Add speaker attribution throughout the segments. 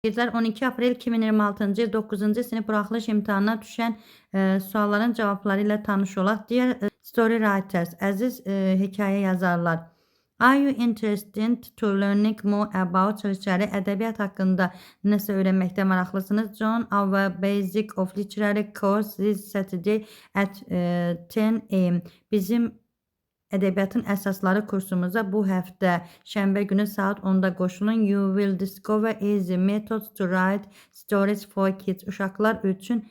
Speaker 1: Gecələr 12 aprel 2026-cı il 9-cu sinif buraxılış imtahanına düşən sualların cavabları ilə tanış olaq. Dear story writers, əziz hekayə yazarlar. Are you interested to learning more about Çırçarı ədəbiyyat haqqında nəsə öyrənməkdə maraqlısınız? Join our basic of literary course this Saturday at 10 a.m. Bizim ədəbiyyatın əsasları kursumuza bu həftə şənbə günü saat 10-da qoşulun. You will discover easy methods to write stories for kids. Uşaqlar üçün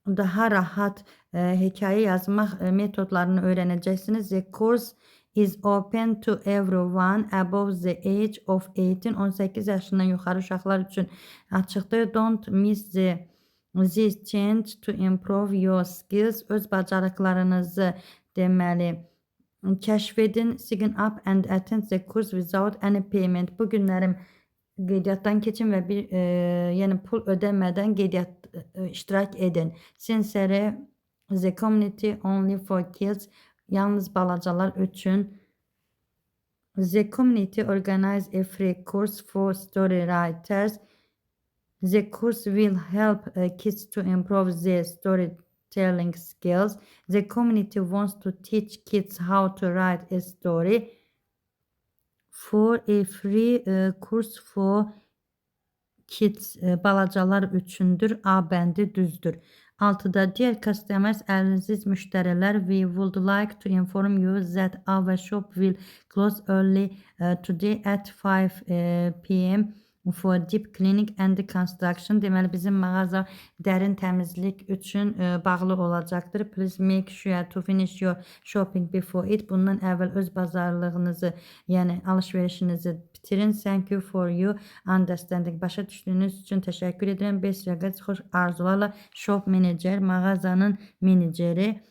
Speaker 1: daha rahat hekayə yazmaq metodlarını öyrənəcəksiniz. The course is open to everyone above the age of 18. 18 yaşından yuxarı uşaqlar üçün açıqdır. Don't miss this chance to improve your skills. Öz bacarıqlarınızı deməli kəşf edin. Sign up and attend the course without any payment. Bu günlərim qeydiyyatdan keçin və yəni pul ödəmədən qeydiyyat iştirak edin. Sincere, the community only for kids. Yalnız balacalar üçün. The community organize a free course for story writers. The course will help kids to improve their storytelling skills. The community wants to teach kids how to write a story. For a free course for kids, balacalar üçündür. A bəndi düzdür. 6-da dear customers, əziz müştərilər, we would like to inform you that our shop will close early today at 5 p.m. for deep cleaning and construction. Deməli bizim mağaza dərin təmizlik üçün bağlı olacaqdır. Please make sure to finish your shopping before it. Bundan əvvəl öz bazarlığınızı, yəni alışverişinizi bitirin. Thank you for your understanding. Başa düşdüyünüz üçün təşəkkür edirəm. Best regards, xoş arzularla shop manager, mağazanın meneceri.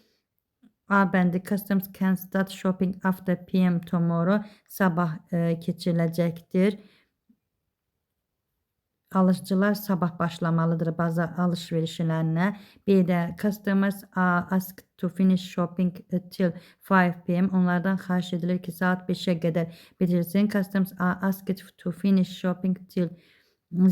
Speaker 1: A bəndi customers can start shopping after p.m. tomorrow. Sabah keçiriləcəkdir. Alıcılar sabah başlamalıdır bazar alışverişlərinə. B-də customers are asked to finish shopping till 5 p.m. Onlardan xahiş edilir ki saat 5'e qədər bitirsin. Customers are asked to finish shopping till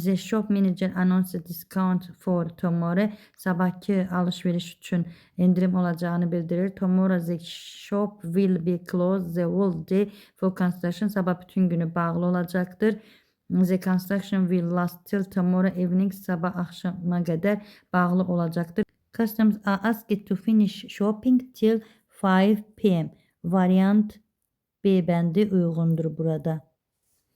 Speaker 1: the shop manager announces discount for tomorrow. Sabahki alışveriş üçün indirim olacağını bildirir. Tomorrow the shop will be closed the whole day for construction. Sabah bütün günü bağlı olacaqdır. The construction will last till tomorrow evening. Sabah akşama qədər bağlı olacaqdır. Customers are asked to finish shopping till 5 p.m. Variant B bəndi uyğundur burada.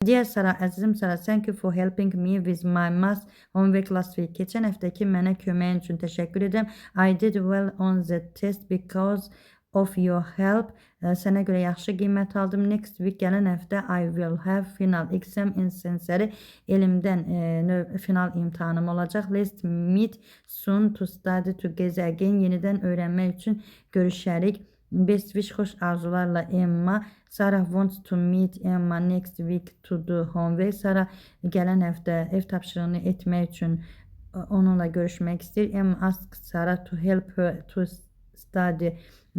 Speaker 1: Dear Sarah, əzizim Sarah, thank you for helping me with my math homework last week. Keçən həftəki mənə köməyin üçün təşəkkür edirəm. I did well on the test because of your help. Sənə görə yaxşı qiymət aldım. Next week, gələn həftə I will have final exam in sensory. Elmdən final imtahanım olacaq. Let's meet soon to study together again. Yenidən öyrənmək üçün görüşərik. Best wish, xoş arzularla Emma. Sarah wants to meet Emma next week to do homework. Sarah gələn həftə ev tapşırığını etmək üçün onunla görüşmək istəyir. Emma asks Sarah to help her to study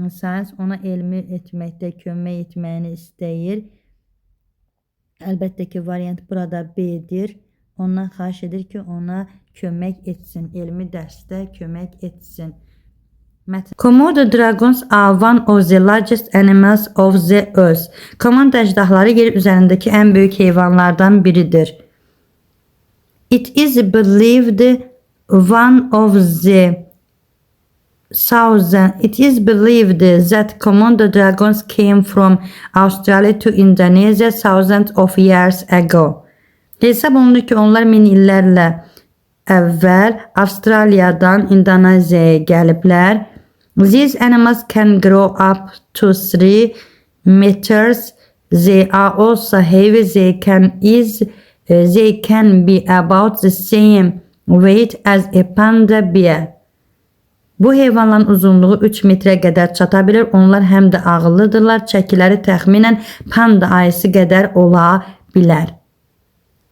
Speaker 1: science. Ona elmi etməkdə kömək etməyini istəyir. Əlbəttə ki, variant burada B-dir. Ondan xahiş edir ki, ona kömək etsin. Elmi dərsdə kömək etsin. Komodo dragons are one of the largest animals of the earth. Komodo əjdahları yer üzərindəki ən böyük heyvanlardan biridir. It is believed that Komodo dragons came from Australia to Indonesia thousands of years ago. Hesab olunur ki, onlar min illərlə əvvəl Avstraliyadan İndoneziyaya gəliblər. These animals can grow up to 3 meters. They are also heavy. They can be about the same weight as a panda bear. Bu heyvanların uzunluğu 3 metrə qədər çata bilir. Onlar həm də ağıllıdırlar. Çəkiləri təxminən panda ayısı qədər ola bilər.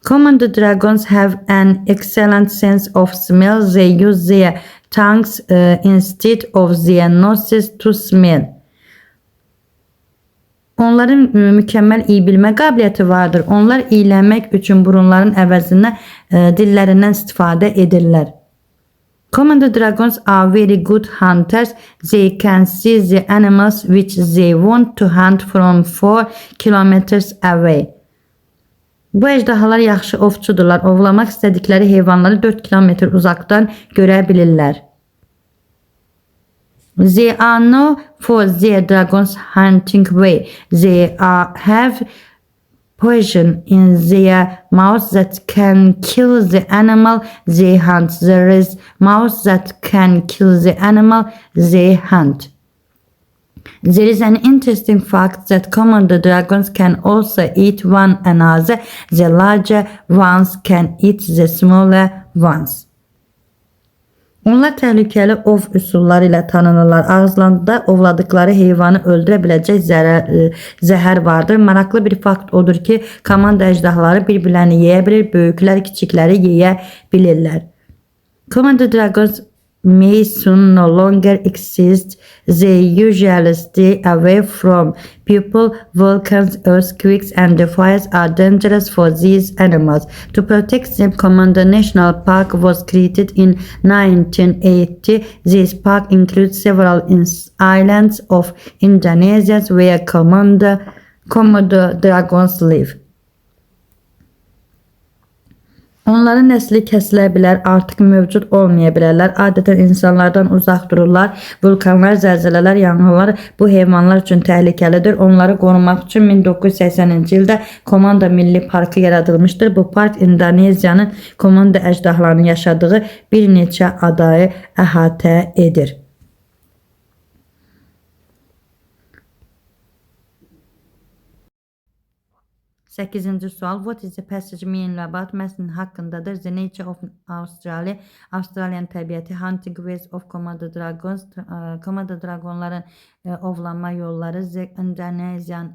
Speaker 1: Komodo dragons have an excellent sense of smell. They use their tongues instead of their noses to smell. Onların mükəmməl iyi bilmə qabiliyyəti vardır. Onlar iyilənmək üçün burunların əvəzinə dillərindən istifadə edirlər. Common dragons are very good hunters. They can see the animals which they want to hunt from 4 kilometers away. Bu ejderhalar yaxşı ovçudurlar. Ovlamaq istədikləri heyvanları 4 kilometr uzaqdan görə bilirlər. They are known for their dragons hunting way. They have poison in their mouth that can kill the animal they hunt. There is mouth that can kill the animal they hunt. There is an interesting fact that common dragons can also eat one another. The larger ones can eat the smaller ones. Onlar təhlükəli ov üsulları ilə tanınırlar. Ağızlarında ovladıkları heyvanı öldürə biləcək zəhər vardır. Maraqlı bir fakt odur ki, komanda əjdahaları bir-birlərini yeyə bilir, böyüklər kiçikləri yeyə bilirlər. Command dragons may soon no longer exist. They usually stay away from people. Volcanoes, earthquakes, and fires are dangerous for these animals. To protect them, Commanda National Park was created in 1980. This park includes several islands of Indonesia where Komodo dragons live. Onların nəsli kəsilə bilər, artıq mövcud olmaya bilərlər. Adətən insanlardan uzaq dururlar. Vulkanlar, zəlzələlər, yanğınlar bu heyvanlar üçün təhlükəlidir. Onları qorumaq üçün 1980-ci ildə Komanda Milli Parkı yaradılmışdır. Bu park İndoneziyanın komanda əjdahalarının yaşadığı bir neçə adayı əhatə edir. 8. sual. What is the passage mean about? Məsələn haqqındadır. The nature of Australia. Avstraliyanın təbiəti. Hunting ways of Komodo dragons. Komodo dragonların ovlanma yolları. The Indonesian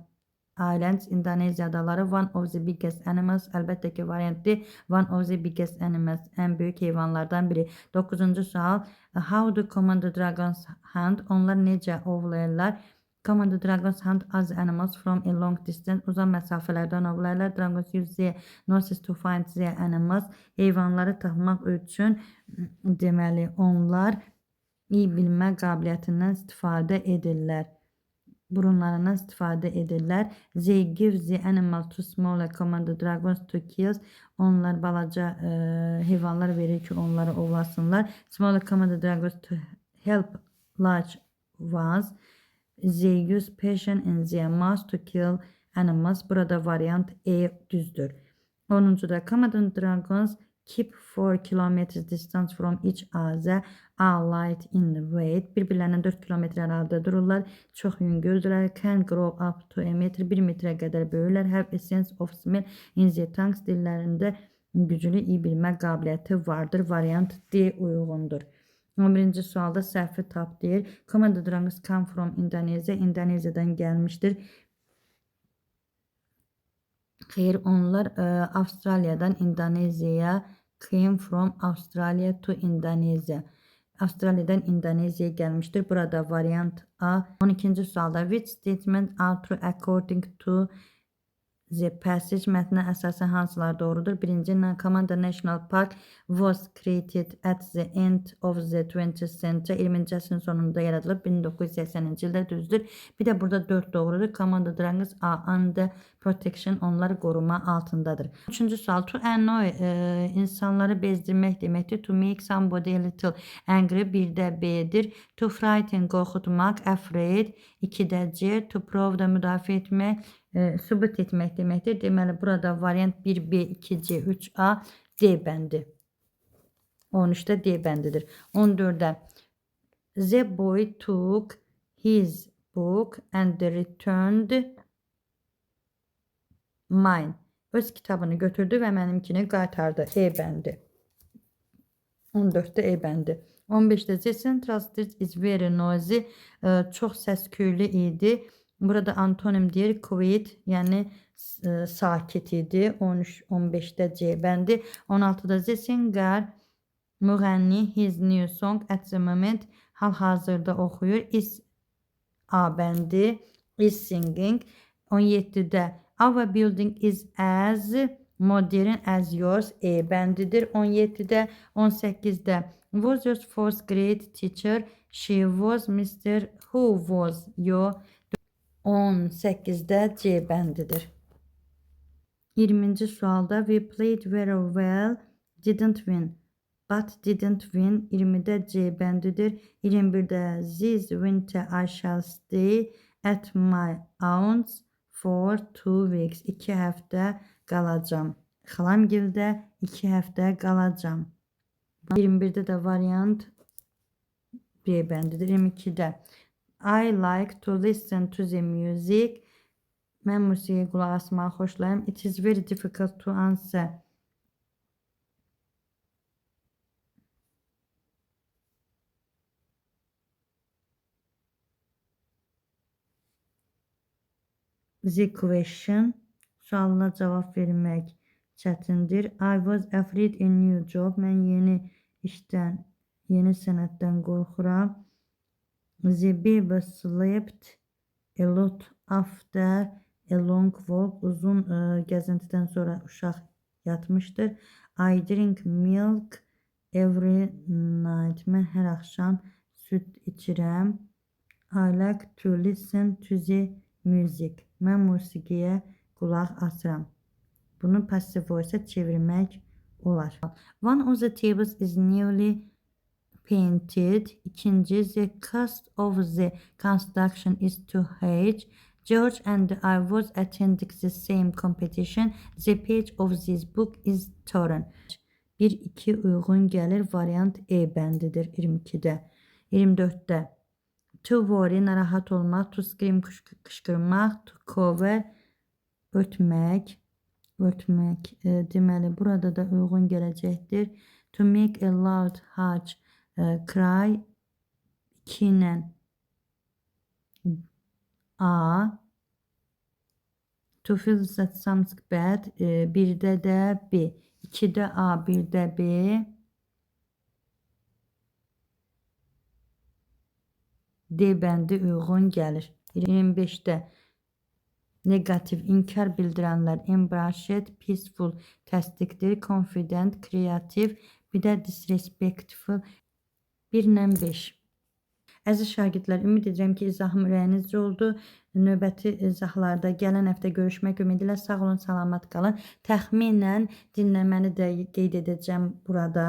Speaker 1: Islands. İndoneziya adaları. One of the biggest animals. Əlbəttə ki variantdır. One of the biggest animals. Ən böyük heyvanlardan biri. 9. sual. How do Komodo dragons hunt? Onlar necə ovlayırlar? Common dragons hunt other animals from a long distance. Uzun məsafələrdən ovlayırlar. Dragons use their noses to find their animals. Heyvanları tapmaq üçün deməli onlar iyi bilmə qabiliyyətindən istifadə edirlər. Burunlarından istifadə edirlər. They give the animal to smaller commando dragons to kill. Onlar balaca heyvanlar verir ki onları ovlasınlar. Smaller commando dragons to help large ones. They use poison in their mouth to kill animals. Burada variant E düzdür. 10. Common dragons keep 4 kilometers distance from each other. Are light in weight. Bir-birlərindən 4 kilometr aralıda dururlar. Çox yüngüldürlər. Can grow up to a meter. 1 metrə qədər böyürlər. Have a sense of smell in their tongues. Dillərində güclü iyi bilmə qabiliyyəti vardır. Variant D uyğundur. 11. sualda səhvi tap deyir. Komodo dragons come from Indonesia. İndoneziyadan gəlmişdir. Xeyr, onlar Avstraliyadan İndoneziyaya came from Australia to Indonesia. Avstraliyadan İndoneziyaya gəlmişdir. Burada variant A. 12. sualda which statement are true according to the passage mətnə əsasən hansılar doğrudur? 1. Komanda National Park was created at the end of the 20th century. 20-ci əsrin sonunda yaradılıb 1980-ci ildə düzdür. Bir də burada 4 doğrudur. Komanda dragons are under protection. Onlar qoruma altındadır. 3. sual. To annoy insanları bezdirmək deməkdir. To make somebody a little angry. 1-də B'dir. To frighten qorxutmaq. Afraid. 2-də C. To prove da müdafiə etmək. Sübut etmək deməkdir. Deməli burada variant 1B, 2C, 3A, D bəndi. 13-də D bəndidir. 14-də The boy took his book and returned mine. Öz kitabını götürdü və mənimkini qaytardı. E bəndi. 14-də E bəndi. 15-də The central street is very noisy. Çox səsküylü idi. Burada antonim deyir quiet, yəni sakit idi. 15-də C bəndi. 16-da The singer müğənni his new song at the moment hal-hazırda oxuyur. Is A bəndi. Is singing. 17-də our building is as modern as yours. E bəndidir 17-də. 18-də was your first grade teacher? She was Mr. Who was your? 18-də C bəndidir. 20-ci sualda we played very well, didn't win. But didn't win. 20-də C bəndidir. 21-də this winter I shall stay at my aunt's for 2 weeks. 2 həftə qalacam. Xalamgildə 2 həftə qalacam. 21-də də variant B bəndidir. 22-də I like to listen to the music. Mən musiqiyə qulaq asmağı xoşlayıram. It is very difficult to answer. The question. Sualına cavab vermək çətindir. I was afraid a new job. Mən yeni işdən, yeni sənətdən qorxuram. The baby slept a lot after a long walk. Uzun gəzintidən sonra uşaq yatmışdır. I drink milk every night. Mən hər axşam süd içirəm. I like to listen to the music. Mən musiqiyə qulaq asıram. Bunu passive voice-a çevirmək olar. One of the tables is newly painted. İkinci, the cost of the construction is too high. George and I was attending the same competition. The page of this book is torn. 1-2 uyğun gəlir. Variant E bəndidir 22-də. 24-də to worry, narahat olmaq. To scream, qışqırmaq. To cover, örtmək. Deməli, burada da uyğun gələcəkdir. To make a loud harsh cry. 2 ilə A. To feel that something bad. 1-də də B. 2-də A, 1-də B. D bəndi uyğun gəlir. 25-də negativ, inkar bildirənlər. Embarrassed, peaceful, təsdiqdir. Confident, kreativ. Bir də disrespectful. 1-lə 5. Əziz şagirdlər, ümid edirəm ki, izahım ürəyinizcə oldu. Növbəti izahlarda gələn həftə görüşmək ümidi ilə sağ olun, salamat qalın. Təxminən dinləməni də qeyd edəcəm burada.